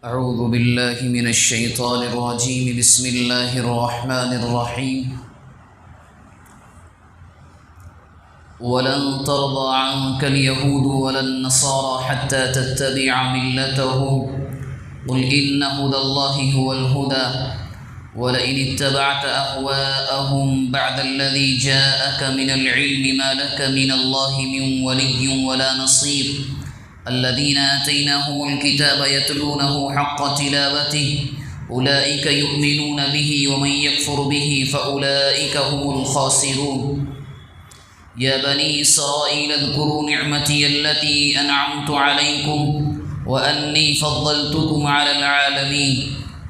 اعوذ باللہ من الشیطان الرجیم بسم اللہ الرحمن الرحیم ولن ترضى عنك اليهود ولا النصارى حتى تتبع ملتهم قل إن هدى الله هو الهدى ولئن اتبعت أهواءهم بعد الذي جاءك من العلم ما لك من الله من ولي ولا نصير الذين آتيناهم الكتاب يتلونه حق تلاوته أولئك يؤمنون به ومن يكفر به فأولئك هم الخاسرون يا بني إسرائيل اذكروا نعمتي التي أنعمت عليكم وأني فضلتكم على العالمين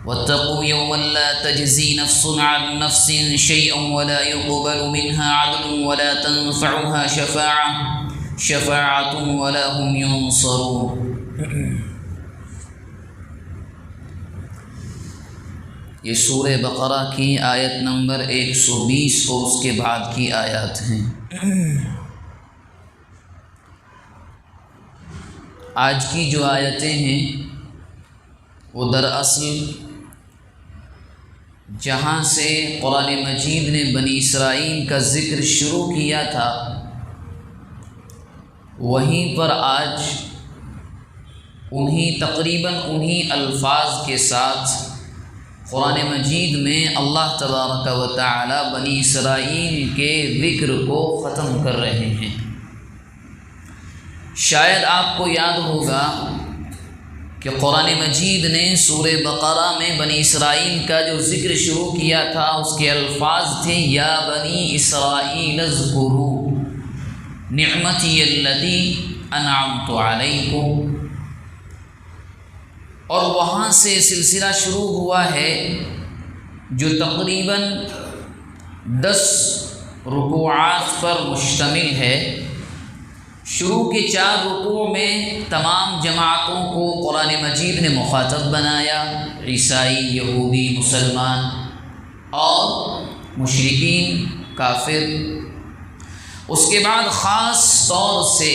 واتقوا يوما لا تجزي نفس عن نفس شيئا ولا يقبل منها عدل ولا تنفعها شفاعة ولا هم ينصرون۔ یہ سورہ بقرہ کی آیت نمبر 120 اور اس کے بعد کی آیات ہیں۔ آج کی جو آیتیں ہیں وہ دراصل جہاں سے قرآن مجید نے بنی اسرائیل کا ذکر شروع کیا تھا وہیں پر آج تقریباً انہی الفاظ کے ساتھ قرآن مجید میں اللہ تبارک و تعالی بنی اسرائیل کے ذکر کو ختم کر رہے ہیں۔ شاید آپ کو یاد ہوگا کہ قرآن مجید نے سورہ بقرہ میں بنی اسرائیل کا جو ذکر شروع کیا تھا اس کے الفاظ تھے یا بنی اسرائیل اذکروا نعمتی التی انعمت علیکم، اور وہاں سے سلسلہ شروع ہوا ہے جو تقریباً 10 رکوعات پر مشتمل ہے۔ شروع کے 4 رکوع میں تمام جماعتوں کو قرآن مجید نے مخاطب بنایا، عیسائی، یہودی، مسلمان اور مشرکین، کافر۔ اس کے بعد خاص طور سے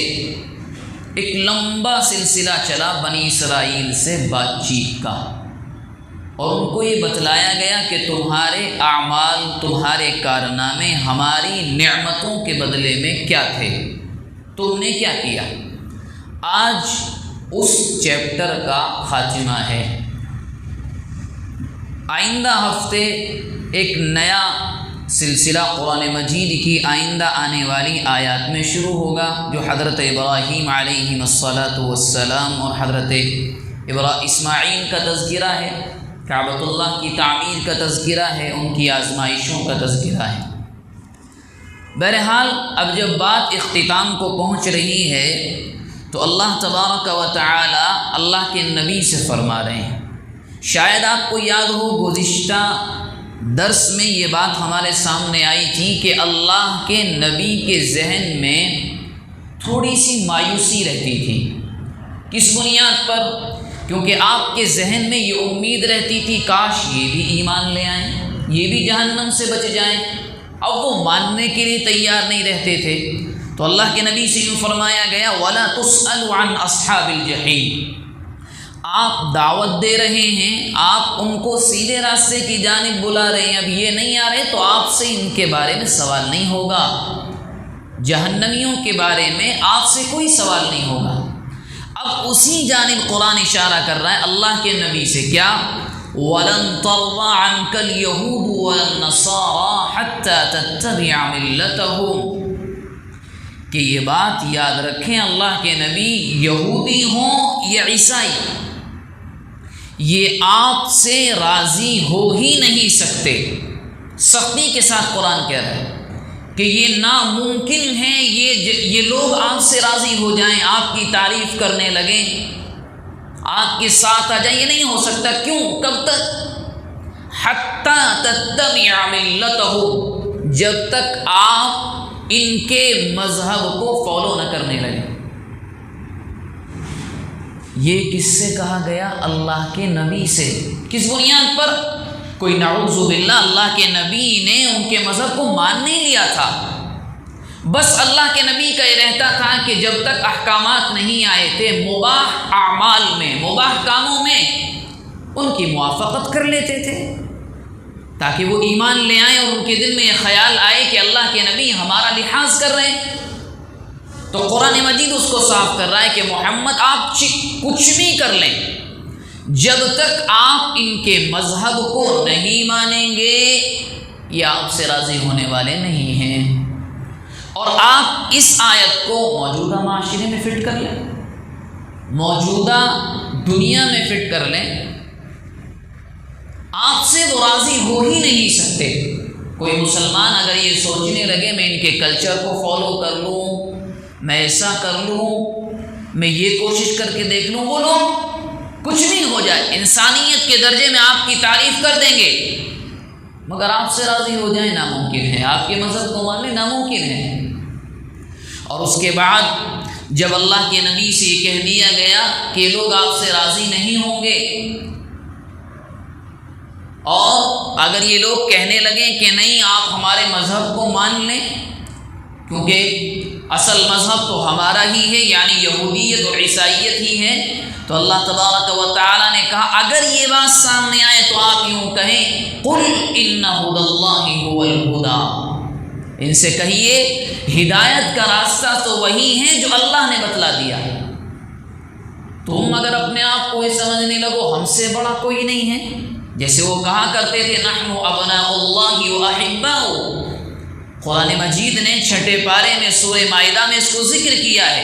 ایک لمبا سلسلہ چلا بنی اسرائیل سے بات چیت کا، اور ان کو یہ بتلایا گیا کہ تمہارے اعمال، تمہارے کارنامے ہماری نعمتوں کے بدلے میں کیا تھے، تم نے کیا کیا۔ آج اس چیپٹر کا خاتمہ ہے۔ آئندہ ہفتے ایک نیا سلسلہ قرآن مجید کی آئندہ آنے والی آیات میں شروع ہوگا جو حضرت ابراہیم علیہ السلام اور حضرت اسماعیل کا تذکرہ ہے، کعبۃ اللہ کی تعمیر کا تذکرہ ہے، ان کی آزمائشوں کا تذکرہ ہے۔ بہرحال اب جب بات اختتام کو پہنچ رہی ہے تو اللہ تبارک و تعالی اللہ کے نبی سے فرما رہے ہیں۔ شاید آپ کو یاد ہو گزشتہ درس میں یہ بات ہمارے سامنے آئی تھی کہ اللہ کے نبی کے ذہن میں تھوڑی سی مایوسی رہتی تھی۔ کس بنیاد پر؟ کیونکہ آپ کے ذہن میں یہ امید رہتی تھی کاش یہ بھی ایمان لے آئیں، یہ بھی جہنم سے بچ جائیں۔ اب وہ ماننے کے لیے تیار نہیں رہتے تھے، تو اللہ کے نبی سے یوں فرمایا گیا وَلَا تُسْأَلُ عَنْ أَصْحَابِ الْجَحِيمِ، آپ دعوت دے رہے ہیں، آپ ان کو سیدھے راستے کی جانب بلا رہے ہیں، اب یہ نہیں آ رہے تو آپ سے ان کے بارے میں سوال نہیں ہوگا، جہنمیوں کے بارے میں آپ سے کوئی سوال نہیں ہوگا۔ اب اسی جانب قرآن اشارہ کر رہا ہے اللہ کے نبی سے، کیا وَلَن تَرْضَىٰ عَنْكَ الْيَهُودُ وَلَا النَّصَارَىٰ حَتَّىٰ تَتَّبِعَ مِلَّتَهُمْ، کہ یہ بات یاد رکھیں اللہ کے نبی، یہودی ہوں یا عیسائی، یہ آپ سے راضی ہو ہی نہیں سکتے۔ سختی کے ساتھ قرآن کہہ رہا ہے کہ یہ ناممکن ہے یہ لوگ آپ سے راضی ہو جائیں، آپ کی تعریف کرنے لگیں، آپ کے ساتھ آ جائیں، یہ نہیں ہو سکتا۔ کیوں؟ کب تک؟ حتیٰ تتبع ملتہم، جب تک آپ ان کے مذہب کو فالو نہ کرنے لگیں۔ یہ کس سے کہا گیا؟ اللہ کے نبی سے۔ کس بنیاد پر؟ کوئی نعوذ باللہ اللہ کے نبی نے ان کے مذہب کو مان نہیں لیا تھا، بس اللہ کے نبی کا یہ رہتا تھا کہ جب تک احکامات نہیں آئے تھے مباح اعمال میں، مباح کاموں میں ان کی موافقت کر لیتے تھے تاکہ وہ ایمان لے آئیں اور ان کے دل میں یہ خیال آئے کہ اللہ کے نبی ہمارا لحاظ کر رہے ہیں۔ تو قرآن مجید اس کو صاف کر رہا ہے کہ محمد آپ کچھ بھی کر لیں، جب تک آپ ان کے مذہب کو نہیں مانیں گے یہ آپ سے راضی ہونے والے نہیں ہیں۔ اور آپ اس آیت کو موجودہ معاشرے میں فٹ کر لیں، موجودہ دنیا میں فٹ کر لیں، آپ سے وہ راضی ہو ہی نہیں سکتے۔ کوئی مسلمان اگر یہ سوچنے لگے میں ان کے کلچر کو فالو کر لوں، میں ایسا کر لوں، میں یہ کوشش کر کے دیکھ لوں، وہ لوگ کچھ بھی ہو جائے انسانیت کے درجے میں آپ کی تعریف کر دیں گے، مگر آپ سے راضی ہو جائیں ناممکن ہے، آپ کے مذہب کو ماننے ناممکن ہے۔ اور اس کے بعد جب اللہ کے نبی سے یہ کہہ دیا گیا کہ لوگ آپ سے راضی نہیں ہوں گے، اور اگر یہ لوگ کہنے لگیں کہ نہیں آپ ہمارے مذہب کو مان لیں کیونکہ اصل مذہب تو ہمارا ہی ہے، یعنی یہودیت اور عیسائیت ہی ہے، تو اللہ تبارک و تعالیٰ نے کہا اگر یہ بات سامنے آئے تو آپ یوں کہیں قل ان هدى اللہ هو الهدى، ان سے کہیے ہدایت کا راستہ تو وہی ہے جو اللہ نے بتلا دیا ہے۔ تم اگر اپنے آپ کو یہ سمجھنے لگو ہم سے بڑا کوئی نہیں ہے، جیسے وہ کہا کرتے تھے نحن ابناء اللہ واحباؤہ، قرآن مجید نے 6 پارے میں سورہ مائدہ میں اس کو ذکر کیا ہے،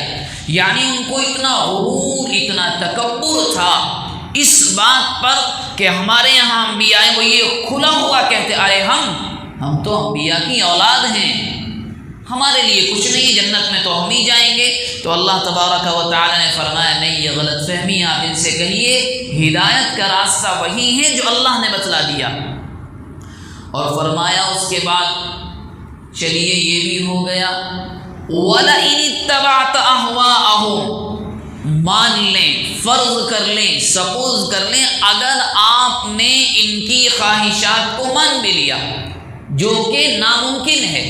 یعنی ان کو اتنا غرور، اتنا تکبر تھا اس بات پر کہ ہمارے یہاں انبیاء ہیں، وہ یہ کھلا ہوا کہتے ارے ہم تو انبیاء کی اولاد ہیں، ہمارے لیے کچھ نہیں، جنت میں تو ہم ہی جائیں گے۔ تو اللہ تبارک و تعالی نے فرمایا نہیں، یہ غلط فہمی، آپ ان سے کہیے ہدایت کا راستہ وہی ہے جو اللہ نے بتلا دیا۔ اور فرمایا اس کے بعد چلیے یہ بھی ہو گیا وَلَئِنِ اتَّبَعْتَ أَهْوَاءَهُمْ، مان لیں، فرض کر لیں، سپوز کر لیں اگر آپ نے ان کی خواہشات کو مان بھی لیا، جو کہ ناممکن ہے۔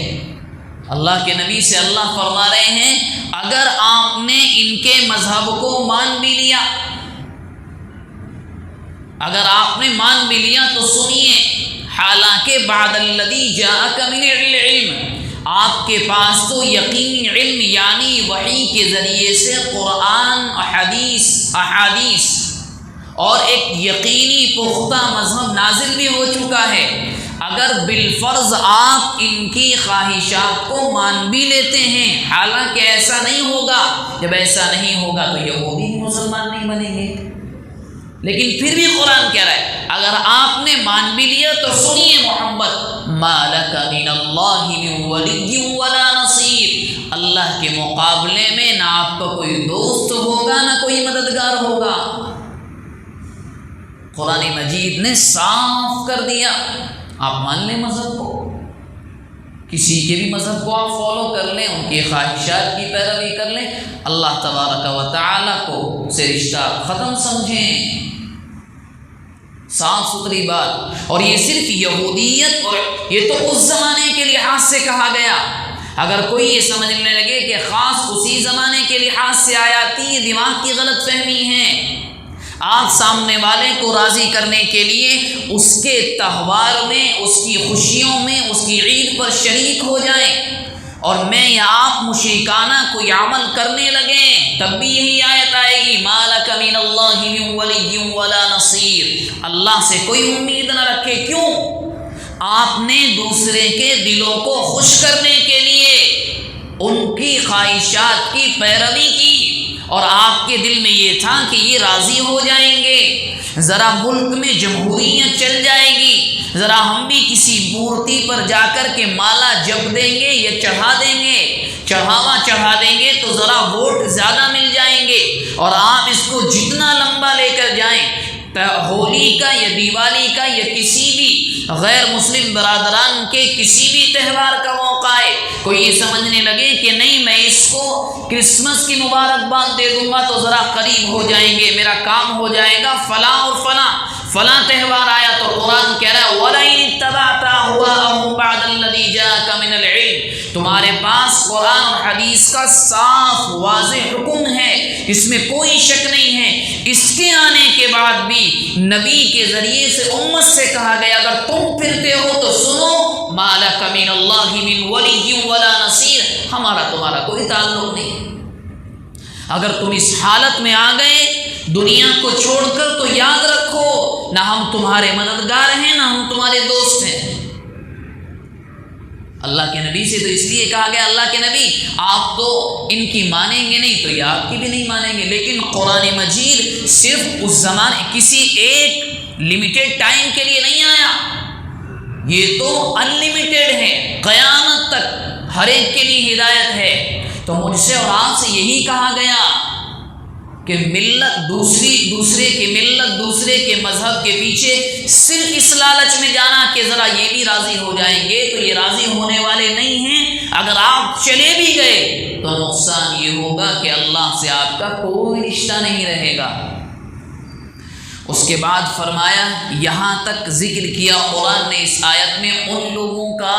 اللہ کے نبی سے اللہ فرما رہے ہیں اگر آپ نے ان کے مذہب کو مان بھی لیا، اگر آپ نے مان بھی لیا تو سنیے، حالانکہ بعد الذی جاءک من العلم، آپ کے پاس تو یقینی علم یعنی وحی کے ذریعے سے قرآن، احادیث اور ایک یقینی پختہ مذہب نازل بھی ہو چکا ہے، اگر بالفرض آپ ان کی خواہشات کو مان بھی لیتے ہیں، حالانکہ ایسا نہیں ہوگا، جب ایسا نہیں ہوگا تو یہودی بھی مسلمان نہیں بنیں گے، لیکن پھر بھی قرآن کہہ رہا ہے اگر آپ نے مان بھی لیا تو سنیے محمد ما لک من اللہ من ولی ولا نصیر، اللہ کے مقابلے میں نہ آپ کا کوئی دوست ہوگا نہ کوئی مددگار ہوگا۔ قرآن مجید نے صاف کر دیا آپ مان لیں مذہب کو، کسی کے بھی مذہب کو آپ فالو کر لیں، ان کی خواہشات کی پیروی کر لیں، اللہ تبارک و تعالیٰ کو سے رشتہ ختم سمجھیں، صاف ستھری بات۔ اور یہ صرف یہودیت، اور یہ تو اس زمانے کے لحاظ سے کہا گیا، اگر کوئی یہ سمجھنے لگے کہ خاص اسی زمانے کے لحاظ سے آیات یہ دماغ کی غلط فہمی ہے۔ آپ سامنے والے کو راضی کرنے کے لیے اس کے تہوار میں، اس کی خوشیوں میں، اس کی عید پر شریک ہو جائیں، اور میں یا آپ مشرکانہ کوئی عمل کرنے لگیں، تب بھی یہی آیت آئے گی ما لک من اللہ من ولی ولا نصیر، اللہ سے کوئی امید نہ رکھے۔ کیوں؟ آپ نے دوسرے کے دلوں کو خوش کرنے کے لیے ان کی خواہشات کی پیروی کی، اور آپ کے دل میں یہ تھا کہ یہ راضی ہو جائیں گے، ذرا ملک میں جمہوریت چل جائے گی، ذرا ہم بھی کسی مورتی پر جا کر کے مالا جپ دیں گے یا چڑھا دیں گے، چڑھاوا چڑھا دیں گے تو ذرا ووٹ زیادہ مل جائیں گے، اور آپ اس کو جتنا لمبا لے کر جائیں، ہولی کا یا دیوالی کا یا کسی بھی غیر مسلم برادران کے کسی بھی تہوار کا موقع ہے، کوئی یہ سمجھنے لگے کہ نہیں میں اس کو کرسمس کی مبارکباد دے دوں گا تو ذرا قریب ہو جائیں گے، میرا کام ہو جائے گا، فلاں اور فلاں فلاں تہوار آیا تو قرآن کہہ رہا ہے وَلَئِنِ اتَّبَعْتَ أَهْوَاءَهُمْ بَعْدَ الَّذِي جَاءَكَ مِنَ الْعِلْمِ، تمہارے پاس قرآن اور حدیث کا صاف واضح حکم ہے، اس میں کوئی شک نہیں ہے۔ اس کے آنے کے بعد بھی نبی کے ذریعے سے امت سے کہا گیا اگر تم پھرتے ہو تو سنو مَا لَكَ مِنَ اللَّهِ مِنْ وَلِيٍّ وَلَا نَصِيرٍ، ہمارا تمہارا کوئی تعلق نہیں۔ اگر تم اس حالت میں آ گئے دنیا کو چھوڑ کر تو یاد رکھو نہ ہم تمہارے مددگار ہیں نہ ہم تمہارے دوست ہیں۔ اللہ کے نبی سے تو اس لیے کہا گیا اللہ کے نبی آپ تو ان کی مانیں گے نہیں تو یہ آپ کی بھی نہیں مانیں گے، لیکن قرآن مجید صرف اس زمانے کسی ایک لمیٹڈ ٹائم کے لیے نہیں آیا، یہ تو انلمیٹڈ ہے، قیامت تک ہر ایک کے لیے ہدایت ہے۔ تو مجھ سے اور آپ سے یہی کہا گیا کہ ملت دوسرے کی ملت دوسرے کے مذہب کے پیچھے صرف اس لالچ میں جانا کہ ذرا یہ بھی راضی ہو جائیں گے، تو یہ راضی ہونے والے نہیں ہیں۔ اگر آپ چلے بھی گئے تو نقصان یہ ہوگا کہ اللہ سے آپ کا کوئی رشتہ نہیں رہے گا۔ اس کے بعد فرمایا یہاں تک ذکر کیا قرآن نے اس آیت میں ان لوگوں کا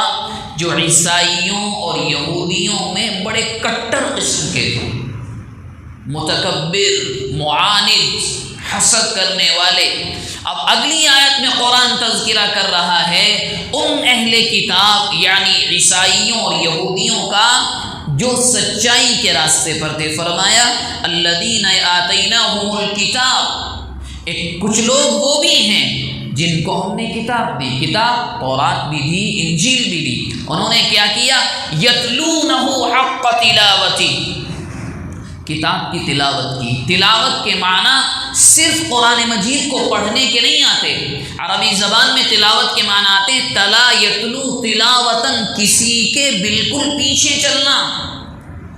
جو عیسائیوں اور یہودیوں میں بڑے کٹر قسم کے تھے، متکبر، معاند، حسد کرنے والے۔ اب اگلی آیت میں قرآن تذکرہ کر رہا ہے ان اہل کتاب یعنی عیسائیوں اور یہودیوں کا جو سچائی کے راستے پر تھے۔ فرمایا الذین آتیناہم الکتاب، ایک کچھ لوگ وہ بھی ہیں جن کو ہم نے کتاب دی، کتاب تورات بھی دی، انجیل بھی دی۔ انہوں نے کیا کیا؟ یتلونہ حق تلاوتی، کتاب کی تلاوت کی۔ تلاوت کے معنی صرف قرآن مجید کو پڑھنے کے نہیں آتے، عربی زبان میں تلاوت کے معنی آتے ہیں تلا یتلو تلاوتن، کسی کے بالکل پیچھے چلنا،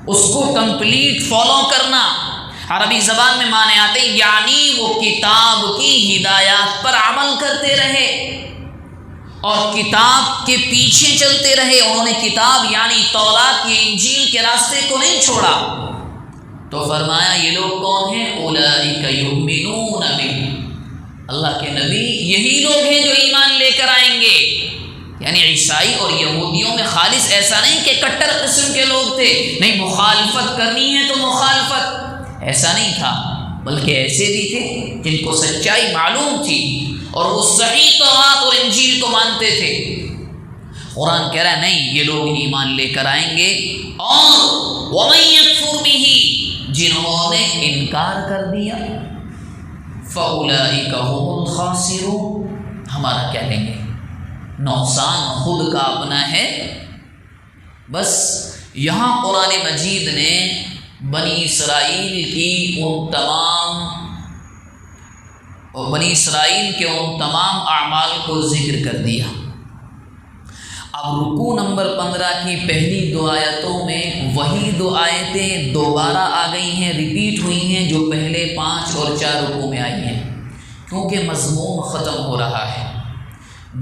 اس کو کمپلیٹ فالو کرنا۔ عربی زبان میں معنی آتے ہیں یعنی وہ کتاب کی ہدایات پر عمل کرتے رہے اور کتاب کے پیچھے چلتے رہے۔ انہوں نے کتاب یعنی تورات یا انجیل کے راستے کو نہیں چھوڑا۔ تو فرمایا یہ لوگ کون ہیں؟ اولئک یؤمنون بہ، اللہ کے نبی یہی لوگ ہیں جو ایمان لے کر آئیں گے۔ یعنی عیسائی اور یہودیوں میں خالص ایسا نہیں کہ کٹر قسم کے لوگ تھے، نہیں مخالفت کرنی ہے تو مخالفت، ایسا نہیں تھا، بلکہ ایسے بھی تھے جن کو سچائی معلوم تھی اور وہ صحیح تورات اور انجیل کو مانتے تھے۔ قرآن کہہ رہا ہے نہیں یہ لوگ ایمان لے کر آئیں گے، اور وَمَن يَكْفُرْ بِهِ، جنہوں نے انکار کر دیا، فَأُولَئِكَ هُمُ الْخَاسِرُونَ، ہمارا کیا لیں گے، نقصان خود کا اپنا ہے۔ بس یہاں قرآن مجید نے بنی اسرائیل کے ان تمام اعمال کو ذکر کر دیا۔ اب رکوع نمبر 15 کی پہلی 2 آیتوں میں وہی 2 آیتیں دوبارہ آ گئی ہیں، ریپیٹ ہوئی ہیں جو پہلے 5 اور 4 رکوع میں آئی ہیں، کیونکہ مضمون ختم ہو رہا ہے۔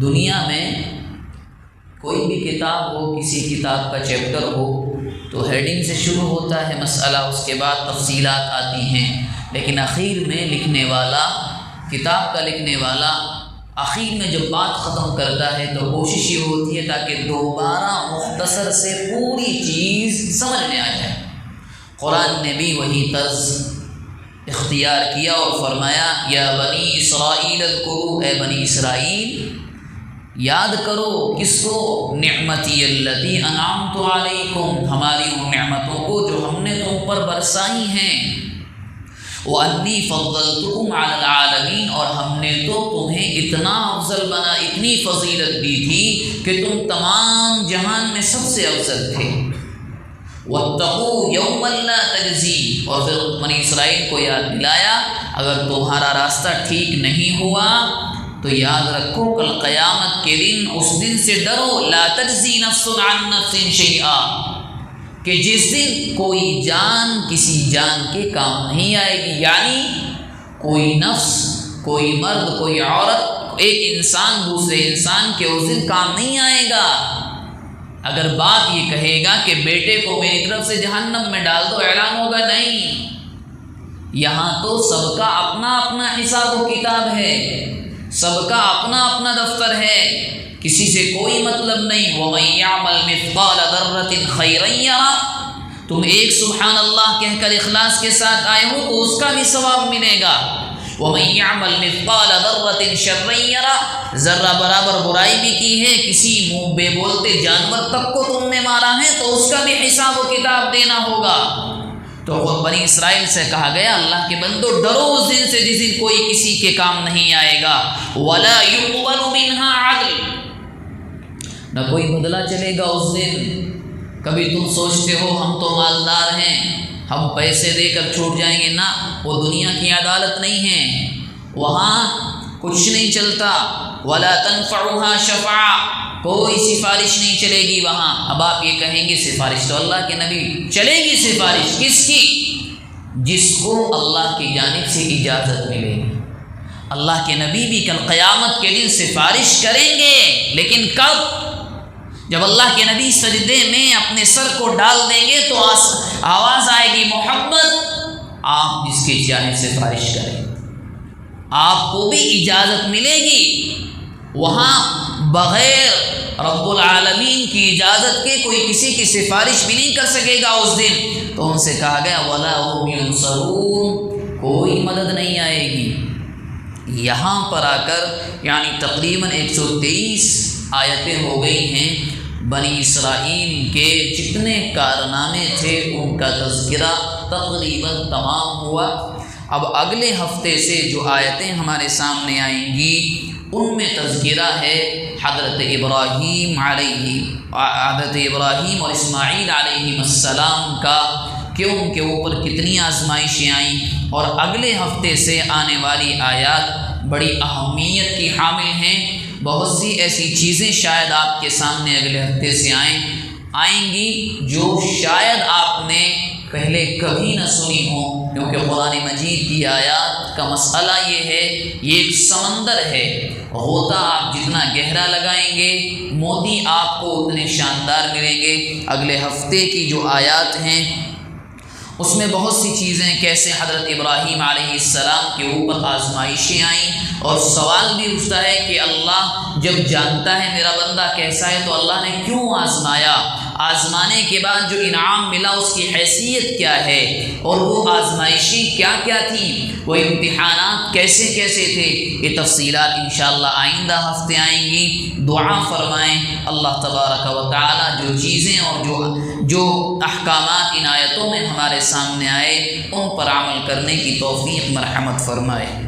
دنیا میں کوئی بھی کتاب ہو، کسی کتاب کا چیپٹر ہو تو ہیڈنگ سے شروع ہوتا ہے مسئلہ، اس کے بعد تفصیلات آتی ہیں، لیکن آخر میں لکھنے والا، کتاب کا لکھنے والا آخر میں جب بات ختم کرتا ہے تو کوشش یہ ہوتی ہے تاکہ دوبارہ مختصر سے پوری چیز سمجھ میں آ جائے۔ قرآن نے بھی وہی طرز اختیار کیا اور فرمایا یا بنی اسرائیل اذکروا، اے بنی اسرائیل یاد کرو کس کو؟ نعمتی التی انعمت علیکم، ہماری ان نعمتوں کو جو ہم نے تم پر برسائی ہیں، وَأَنِّي فَضَّلْتُكُمْ عَلَى الْعَالَمِينَ، اور ہم نے تو تمہیں اتنا افضل بنا، اتنی فضیلت دی تھی کہ تم تمام جہان میں سب سے افضل تھے۔ وَاتَّقُوا يَوْمًا لَا تَجْزِي، اور پھر بنی اسرائیل کو یاد دلایا اگر تمہارا راستہ ٹھیک نہیں ہوا تو یاد رکھو کل قیامت کے دن، اس دن سے ڈرو، لا تجزی نفس عن نفس شیئا، کہ جس دن کوئی جان کسی جان کے کام نہیں آئے گی، یعنی کوئی نفس، کوئی مرد، کوئی عورت، ایک انسان دوسرے انسان کے اس دن کام نہیں آئے گا۔ اگر بات یہ کہے گا کہ بیٹے کو میری طرف سے جہنم میں ڈال دو، اعلان ہوگا نہیں، یہاں تو سب کا اپنا اپنا حساب و کتاب ہے۔ سب کا اپنا اپنا دفتر ہے، کسی سے کوئی مطلب نہیں۔ وَمَن يَعْمَلْ مِثْقَالَ ذَرَّةٍ خَيْرًا يَرَهُ، تم ایک سبحان اللہ کہہ کر اخلاص کے ساتھ آئے ہو تو اس کا بھی ثواب ملے گا۔ وَمَن يَعْمَلْ مِثْقَالَ ذَرَّةٍ شَرًّا يَرَهُ، ذرہ برابر برائی بھی کی ہے، کسی منہ بے بولتے جانور تک کو تم نے مارا ہے تو اس کا بھی حساب و کتاب دینا ہوگا۔ تو بنی اسرائیل سے کہا گیا اللہ کے بندو ڈرو اس دن سے جس دن کوئی کسی کے کام نہیں آئے گا۔ وَلَا يُقْبَلُ مِنْهَا عَدْلٌ، نہ کوئی بدلہ چلے گا اس دن۔ کبھی تم سوچتے ہو ہم تو مالدار ہیں، ہم پیسے دے کر چھوٹ جائیں گے، نہ، وہ دنیا کی عدالت نہیں ہے، وہاں کچھ نہیں چلتا۔ وَلَا تَنفَعُهَا شَفَاعَةٌ، کوئی سفارش نہیں چلے گی وہاں۔ اب آپ یہ کہیں گے سفارش تو اللہ کے نبی، چلے گی سفارش کس کی؟ جس کو اللہ کی جانب سے اجازت ملے گی۔ اللہ کے نبی بھی کل قیامت کے دن سفارش کریں گے، لیکن کب؟ جب اللہ کے نبی سجدے میں اپنے سر کو ڈال دیں گے تو آواز آئے گی محمد آپ جس کی چاہیں سفارش کریں، آپ کو بھی اجازت ملے گی۔ وہاں بغیر رب العالمین کی اجازت کے کوئی کسی کی سفارش بھی نہیں کر سکے گا اس دن۔ تو ان سے کہا گیا وَلَا هُمْ يُنصَرُونَ، کوئی مدد نہیں آئے گی۔ یہاں پر آ کر یعنی تقریباً 123 آیتیں ہو گئی ہیں۔ بنی اسرائیل کے جتنے کارنامے تھے ان کا تذکرہ تقریباً تمام ہوا۔ اب اگلے ہفتے سے جو آیتیں ہمارے سامنے آئیں گی ان میں تذکرہ ہے حضرت ابراہیم اور اسماعیل علیہ السلام کا، کہ ان کے اوپر کتنی آزمائشیں آئیں، اور اگلے ہفتے سے آنے والی آیات بڑی اہمیت کی حامل ہیں۔ بہت سی ایسی چیزیں شاید آپ کے سامنے اگلے ہفتے سے آئیں گی جو شاید آپ نے پہلے کبھی نہ سنی ہوں، کیونکہ قرآن مجید کی آیات کا مسئلہ یہ ہے، یہ ایک سمندر ہے، غوطہ آپ جتنا گہرا لگائیں گے موتی آپ کو اتنے شاندار ملیں گے۔ اگلے ہفتے کی جو آیات ہیں اس میں بہت سی چیزیں، کیسے حضرت ابراہیم علیہ السلام کے اوپر آزمائشیں آئیں، اور سوال بھی اٹھتا ہے کہ اللہ جب جانتا ہے میرا بندہ کیسا ہے تو اللہ نے کیوں آزمایا؟ آزمانے کے بعد جو انعام ملا اس کی حیثیت کیا ہے، اور وہ آزمائشیں کیا کیا تھیں، وہ امتحانات کیسے کیسے تھے؟ یہ تفصیلات انشاءاللہ آئندہ ہفتے آئیں گی۔ دعا فرمائیں اللہ تبارک و تعالی جو چیزیں اور جو احکامات ان آیتوں میں ہمارے سامنے آئے ان پر عمل کرنے کی توفیق مرحمت فرمائے۔